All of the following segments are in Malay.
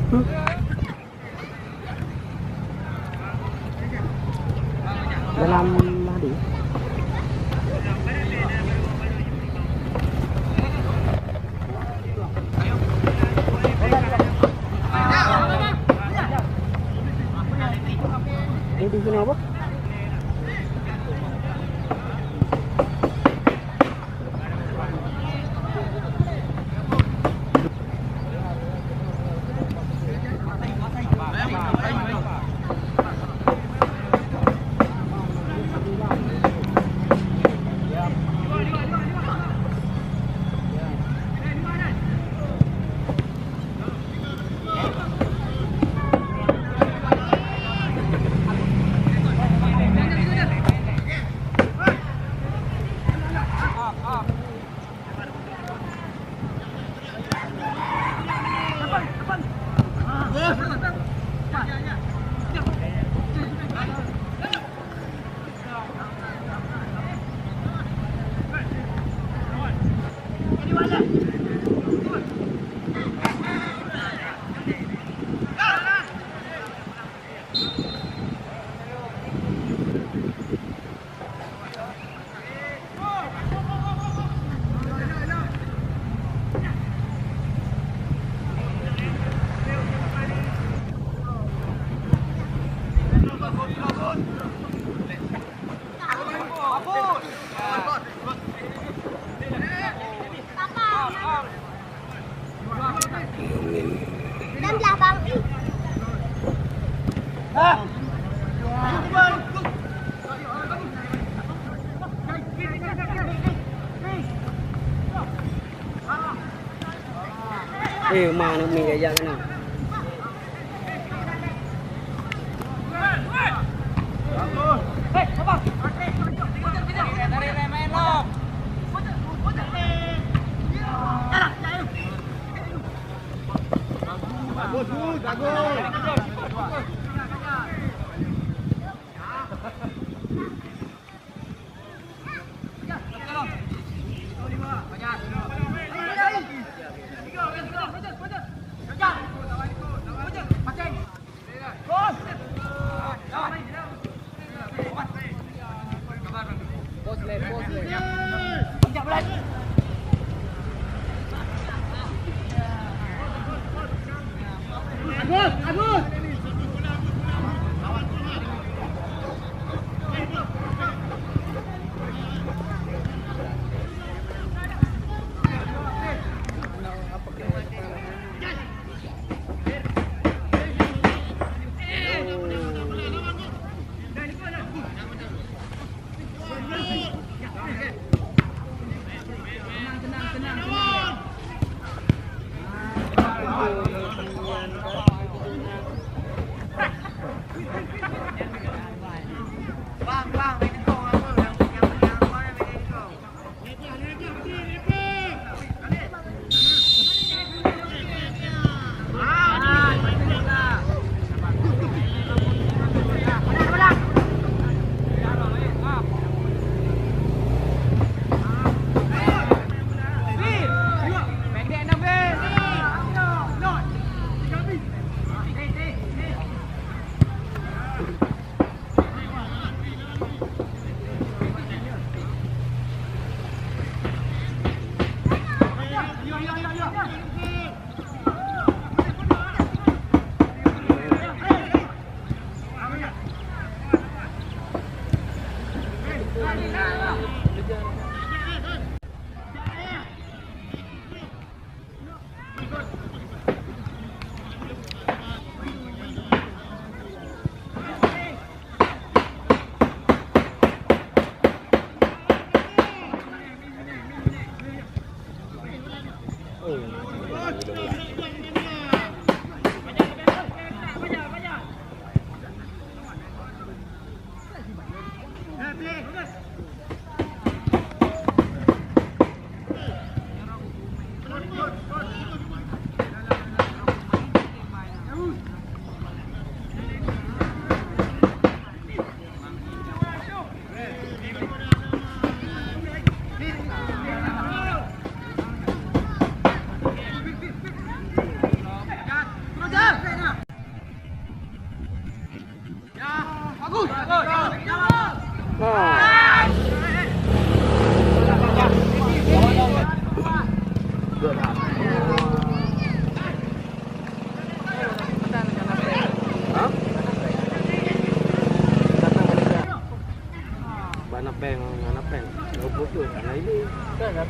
Dalam hari. Ini di sini apa? Mana mình cái dạng nào?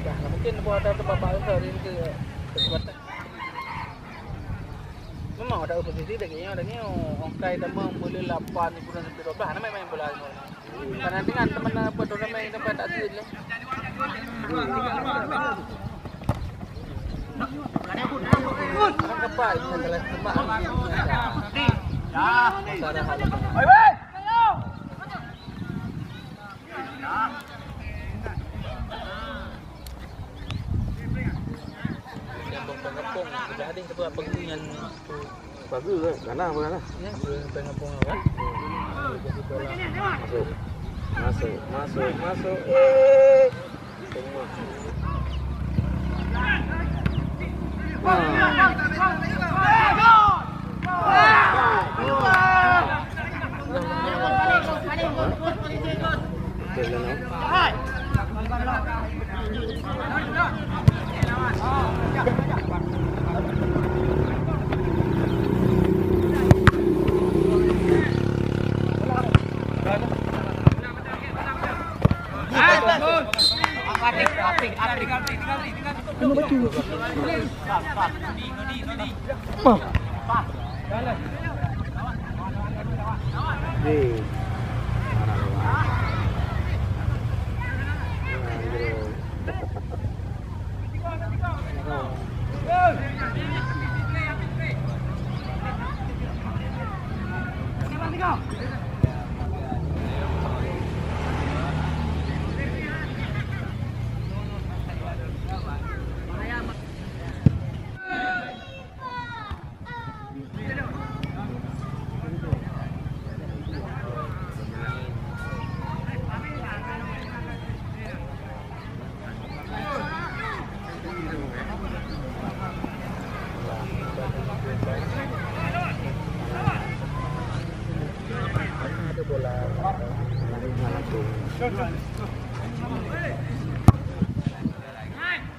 Dah, mungkin buat ada bapak hari ini ke kesempatan. Memang ada oposisi dagingnya ada ni ongkai demam boleh 8 bulan sampai 12 nama main bola ni. Karena dengan teman apa tu main tempat tak sih lah. Orang kepak ini adalah kepak. Dah. Masalah hal. Oi wei. Pengepung sudah ada sebab pengunyan tu Bagus ke? Kalah apa kalah? ya pengepung kan. Masuk. Semua.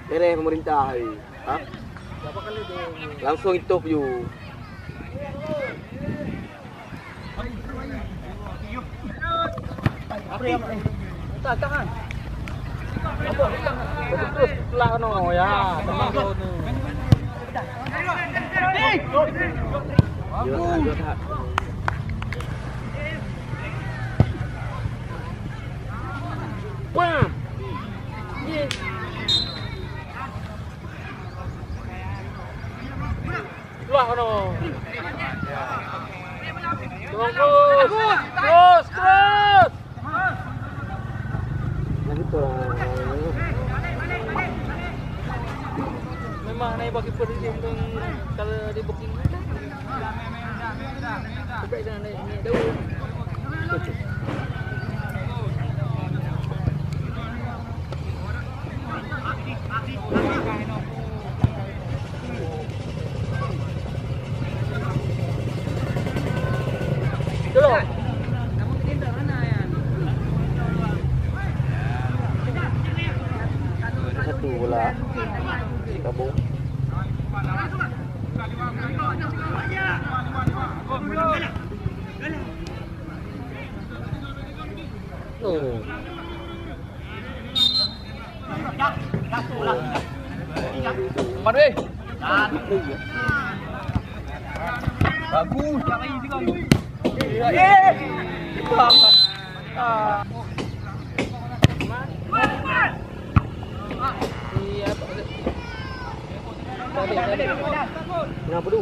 Beres pemerintah hari. Ha? Berapa kali dia Langsung interview. tak kan? Betul lah no ya, memang tu. Jurhat. Wah. Keluar no. Terus. Lagi tu lah. Memang naik bagi pergi untuk kalau di booking. Sampai dah naik daun. Tolong. Kamu tindak mana ya? Satu bola. Kabung. Oh. Mari. Bagus. Kenapa tu?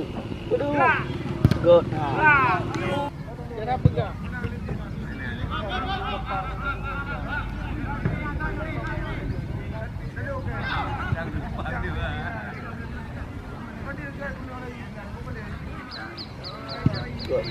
Aduh. Good. Jangan pegang. Good.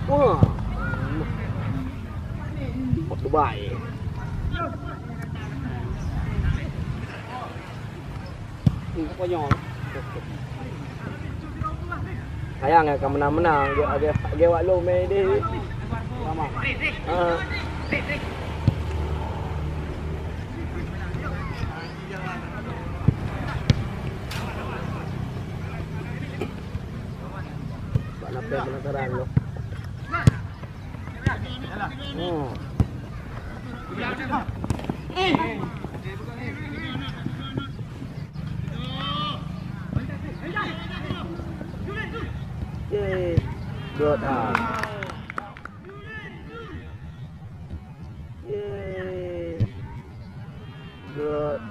Wah. baik. Konyol. Sayang akan menang-menang. Dia wak low main dia. Sama. Apa penasaran lo? Good. Good.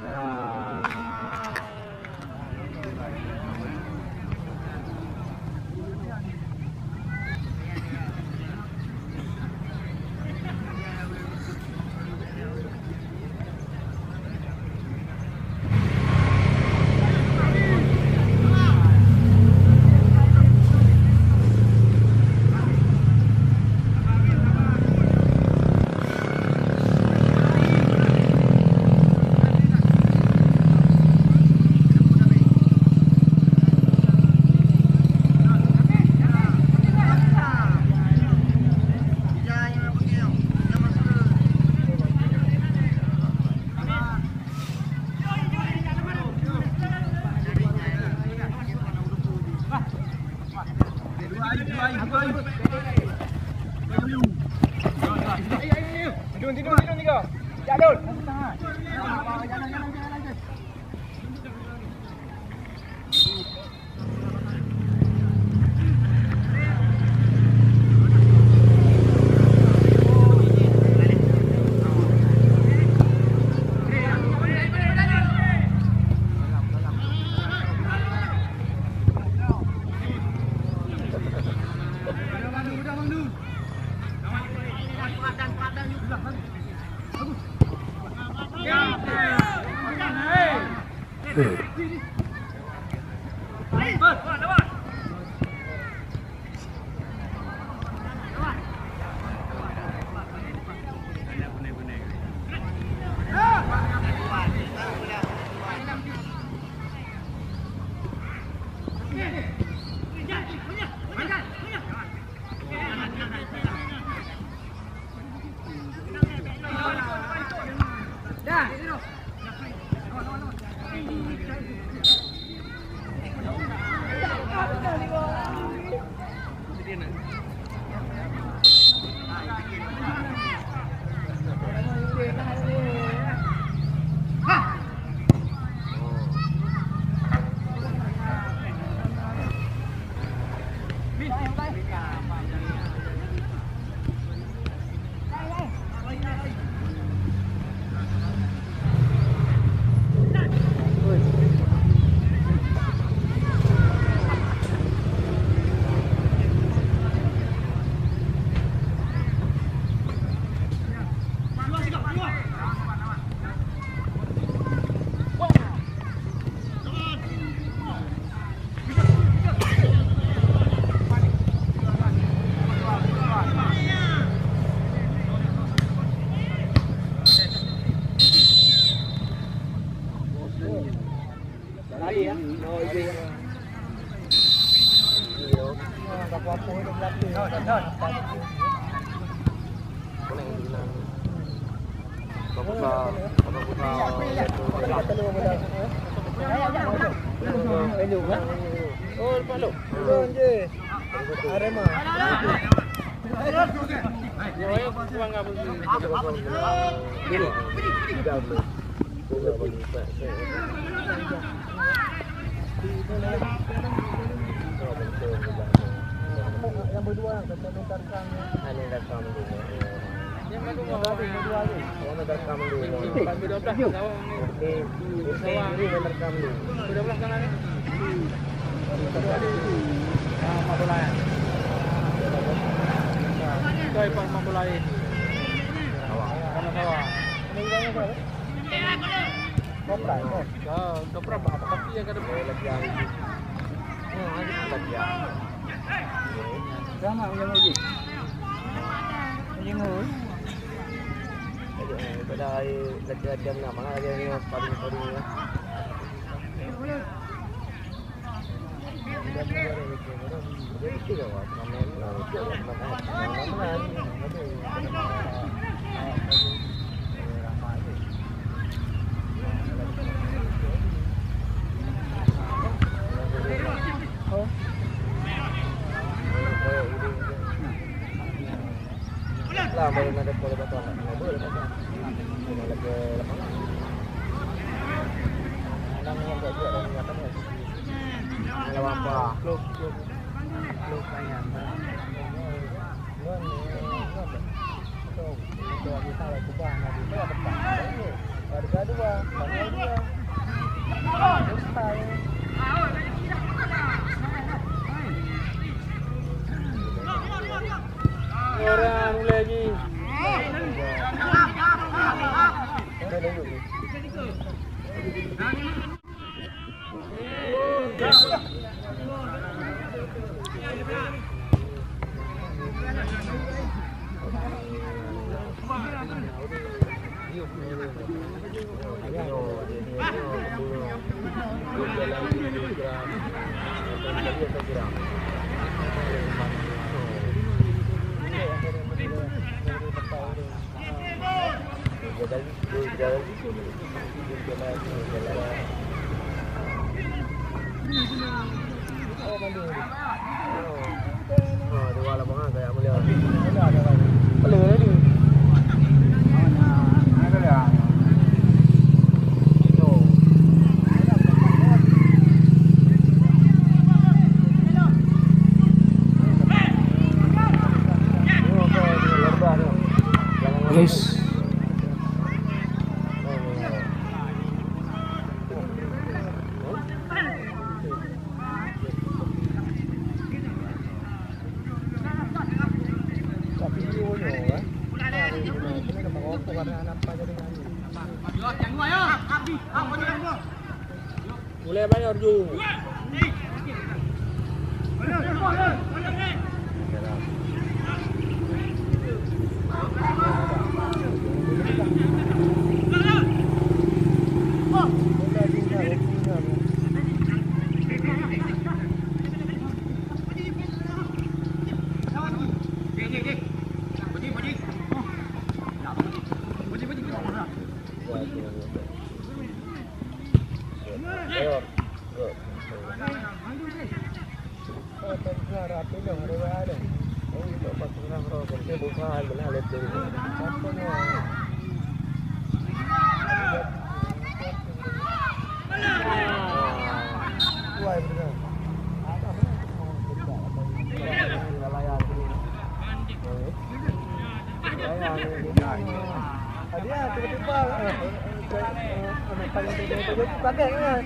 Tidur. Jadul. Yang berdua rekam dulu. Yang berdua rekam dulu. Ini rekam dulu. 12 kan ni. Koi pang mamulai. Sama-sama. Koprai. Koprai apa tapi yang ada lagi. Lagi. Sama yang lagi. Yang Pada hari lagi nak mana dia ni paling ni. Dia kira awak main lah baru ada pola betul. Boleh tak? Lagi lapangan. Nang yang tak dia orang kata ni. Lawan apa? Klub kayan. Itu kita lagi kubah nanti. Itu apa? Harga dua, harga dua. Style. Orang lagi. Dua lapangan kayak mulia. Boleh tadi. Ada dah. Guys. Boleh bayar dulu. Dia tiba-tiba pakai kan.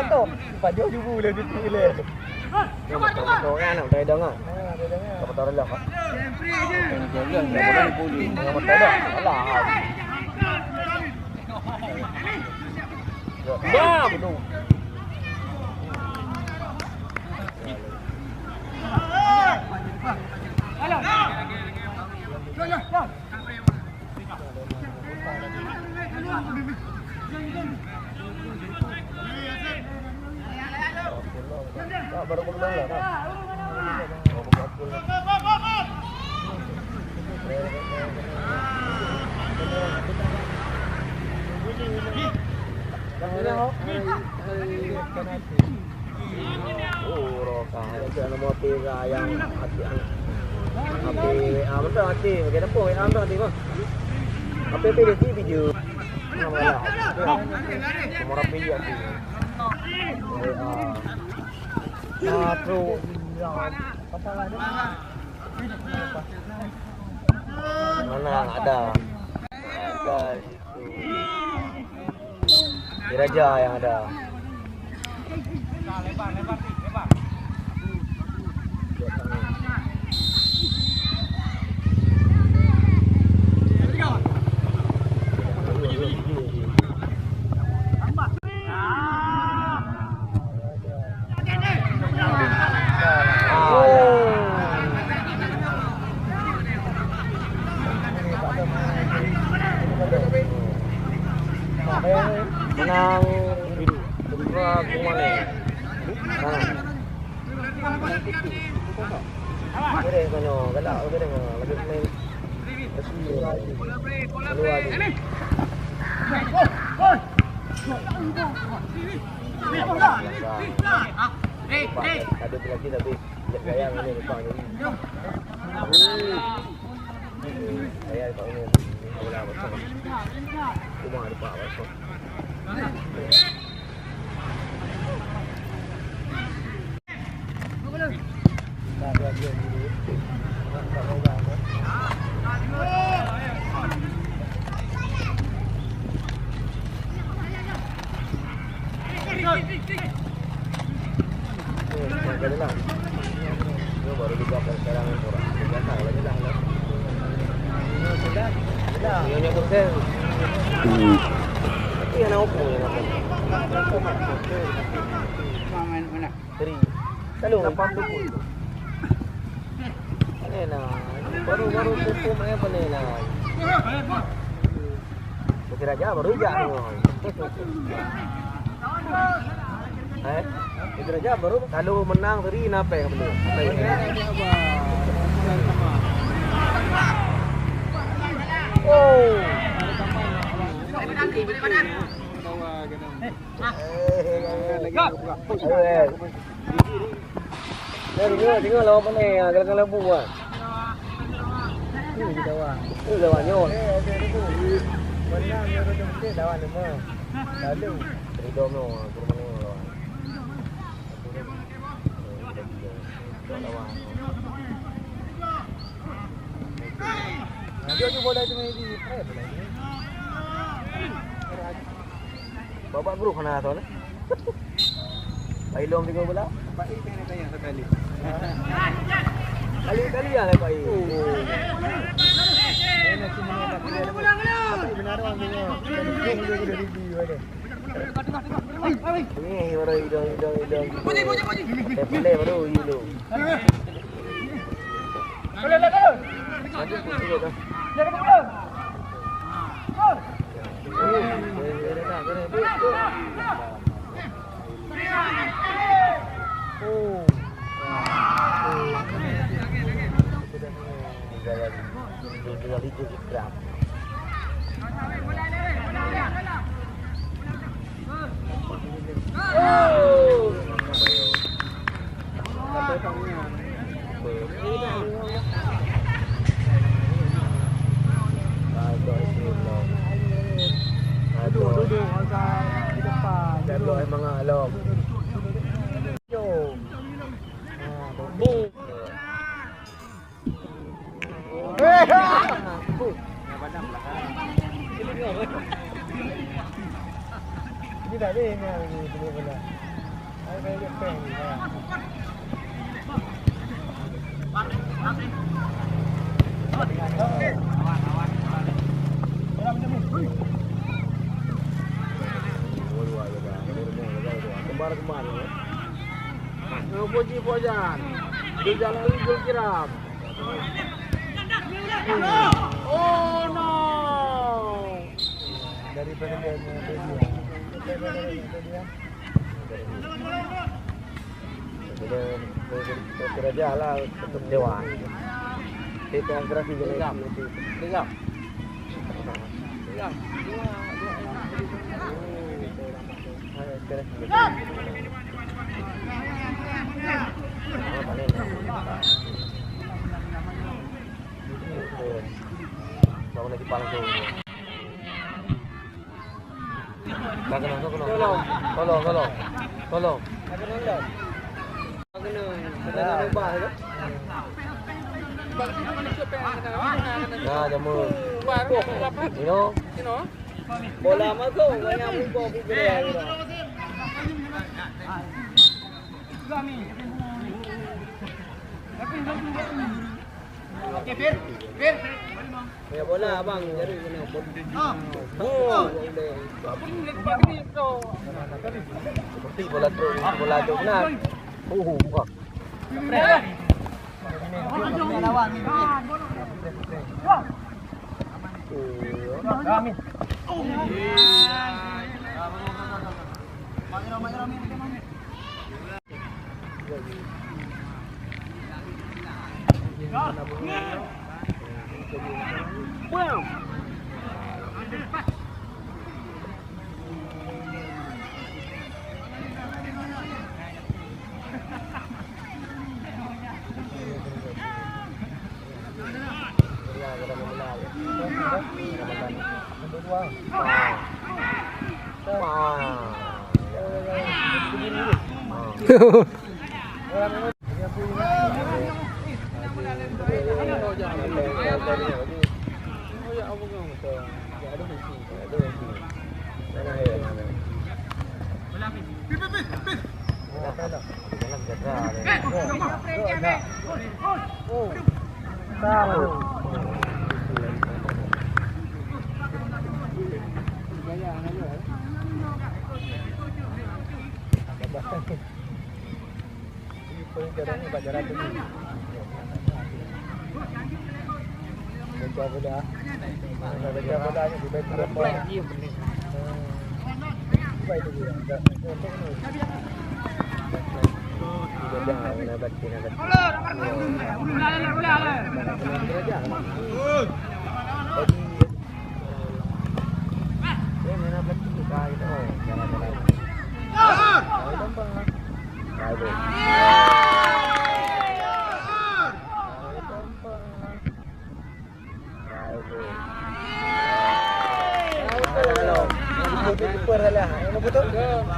Tu. Pajak juga boleh gitu boleh. Orang nak try dong ah. Apa tahu lah. Boleh pulih. Apa tahu dah. Alah. Bam. Baru pulang lah. Oh, rokah. Jangan motor yang hati betul hati. Bagaimana pun betul hati kau. Apa pilih video? Nama lah. Semua rapi hati. Bro, mana ada? Di Raja yang ada. Lebar. Menang kedua kumane. Boleh kono, galak boleh kono. Lagi main. Keluar lagi. Ada lagi tapi gaya ini depan ni. Ayah depan ni. Bola besar. Cuma depan besar. Baru juga sekarang orang biasa lagi dah. Ini pun saya. Tapi yang apa yang apa? Main mana? Teri. Kalau 80 tu. Ini lah. Baru kumpul macam apa ni lah. Kira aja baru jak ni. Kira aja baru kalau menang teri napa yang perlu? Oh. Tengok lawan mana yang agak lembu ah. Ini lawan nyol. Menang dia macam tu lawan semua. Lalu ridom no turun lawan. Lawan. Dia bola tu mai di. Bapak bro kena tu lah. Pai lom tiga bola. Pak I kena tanya sekali. Kali-kali yang lepas ini. Benar orang tengok. Ini baru hidung. Puji. Boleh baru hidung. Boleh. Maju puji tu. Jadi bola. Duduk di depan. Jadul memang alam. Yo. Boom. Ini dah ni bola. Ada dia pen ni. Kembar-kembar. Puji Pojan. Di jalan Gul Kiram. Oh no. Daripada dia. Kerja lah untuk dewan. Kita grafik jadi Tiga. Bawa lagi palang tu. Tolong. Kena ubah ke? Nah, jamu. Sino? Bola masuk, banyak buku dia. Okey, Fir. Ya bola abang jadi kena pun. Seperti bola tu benar. Wah. Lawan.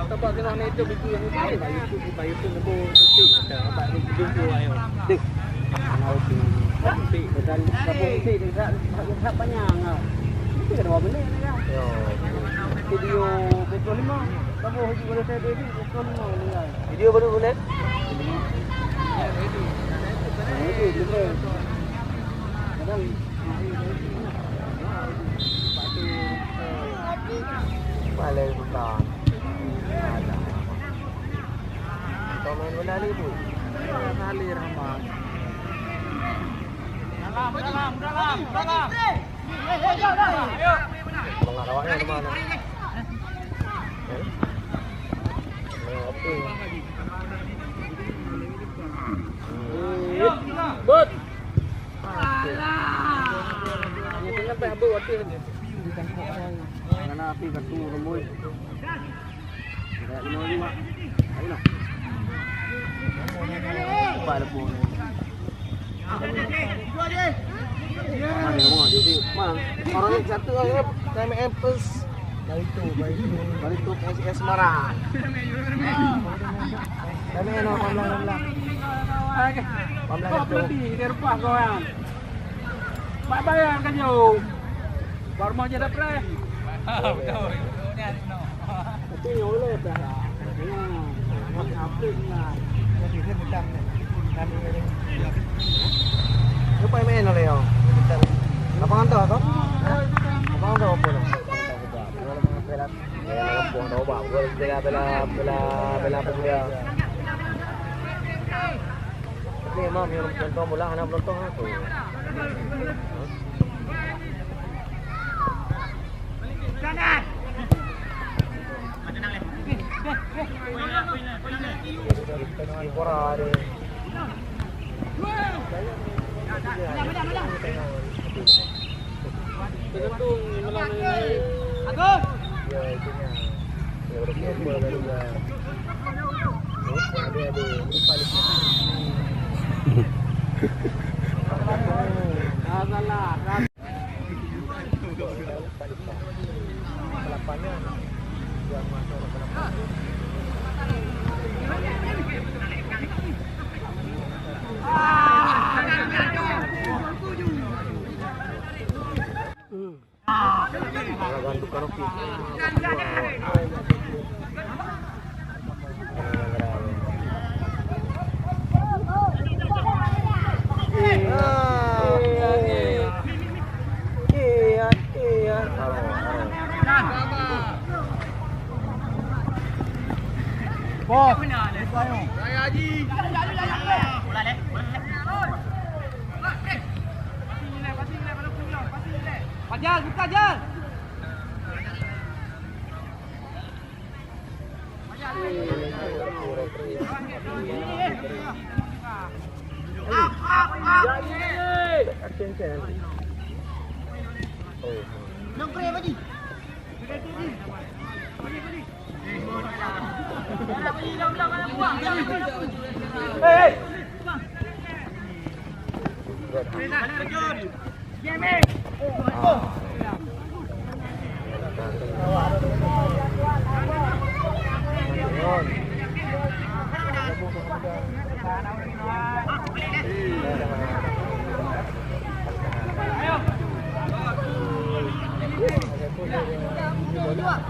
Tempat tengok ni tu biku yang ni bayu tu nebo tik dapat jumpa ayo. Dik. Mau tu. Tik dan sabung tik dekat panjang ah. Itu kan 2 minit ni kan. Yo. Video betul 5. Kamu haji pada saya tadi betul 5 ni kan. Video baru boleh? Ya, ready. Ready betul. Kadang Balai bukan. Kau main bola ni tu? Kali Rahman. Dalam. Ayo. Pengarawaknya ke mana? Bot. Ini tengah pe habis waktu ni. Karena api kartu rembui. Tidak ini lagi mak. Ayo lah. Apa ada pun. Mana mau jadi mang. Orang ni satu aja time plus. Dari tu SS Semarang. Kami nak pamlang. Kau berhenti di rumah kau yang. Pak bayang kan yo. Baru mau jadi pre. Betul. Itu yo le dah. Apa ni lah. Jadi dia macam ni. Kami ni. Lupa main oleh yo. Lapangan tu apa? Lapangan tu apa? Buang tahu bang, bela pemuda. Tapi memang yang contoh bola anak pelotong tu. Kanan. Korang ada. Tergantung malam ni. Agus. Ya itunya. Ya berapa baru dia. Ada ini paling. Salah. Lapannya yang masuk ke lapangan. Bukan okey. Bos. Saya Haji. Pajal, buka Jal. Nông kre apa ji? Hei.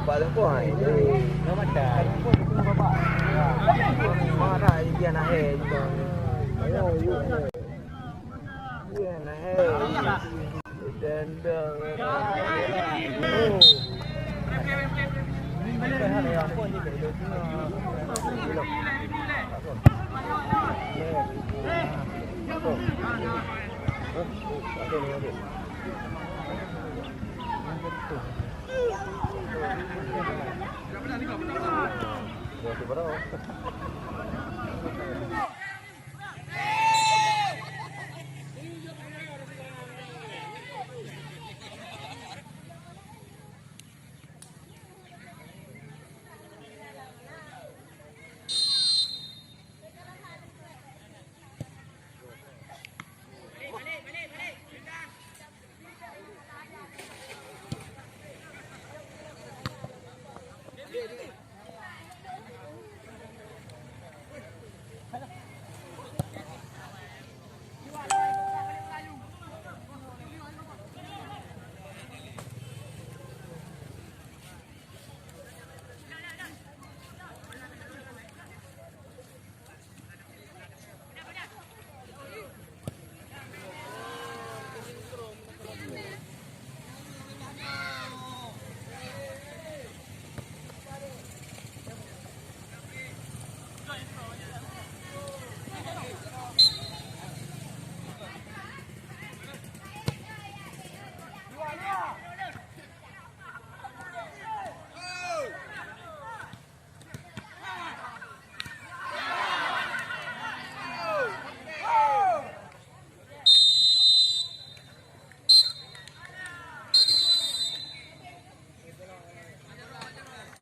Balik ko ay. No macam. Mana dia nak hai itu. Ayo, dia nak hai. Dan oh. Cái này là con như vậy được nó